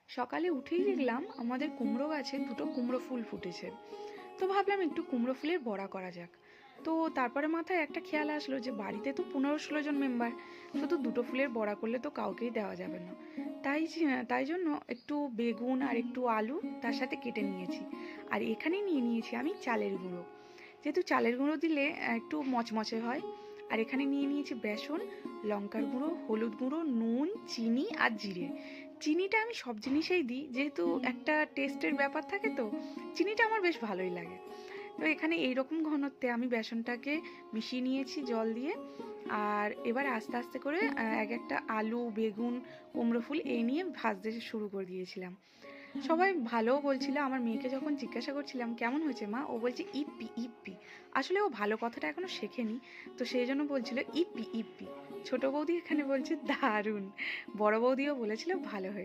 সকালে উঠেই দেখলাম আমাদের কুমড়ো গাছে দুটো কুমড়ো ফুল ফুটেছে। তো ভাবলাম একটু কুমড়ো ফুলের বড়া করা যাক। তো তারপরে মাথায় একটা খেয়াল আসলো যে বাড়িতে তো 15-16 জন মেম্বার, শুধু দুটো ফুলের বড়া করলে তো কাউকেই দেওয়া যাবে না। তাই জন্য একটু বেগুন আর একটু আলু তার সাথে কেটে নিয়েছি। আর এখানে নিয়ে নিয়েছি আমি চালের গুঁড়ো, যেহেতু চালের গুঁড়ো দিলে একটু মচমচে হয়। আর এখানে নিয়ে নিয়েছি বেসন, লঙ্কার গুঁড়ো, হলুদ গুঁড়ো, নুন, চিনি আর জিরে। চিনিটা আমি সব জিনিসেই দিই, যেহেতু একটা টেস্টের ব্যাপার থাকে, তো চিনিটা আমার বেশ ভালোই লাগে। তো এখানে এইরকম ঘনত্বে আমি বেসনটাকে মিশিয়ে নিয়েছি জল দিয়ে। আর এবার আস্তে আস্তে করে এক একটা আলু, বেগুন, কুমড়ো ফুল এই নিয়ে ভাজতে শুরু করে দিয়েছিলাম। সবাই ভালোও বলছিল। আমার মেয়েকে যখন জিজ্ঞাসা করছিলাম কেমন হয়েছে মা, ও বলছে ইপ্পি ইপ্পি। আসলে ও ভালো কথাটা এখনো শেখেনি, তো সেই জন্য বলছিল ইপ্পি ইপ্পি। ছোট বৌদি এখানে বলছে দারুণ, বড় বৌদিও বলেছিল ভালো হয়েছে।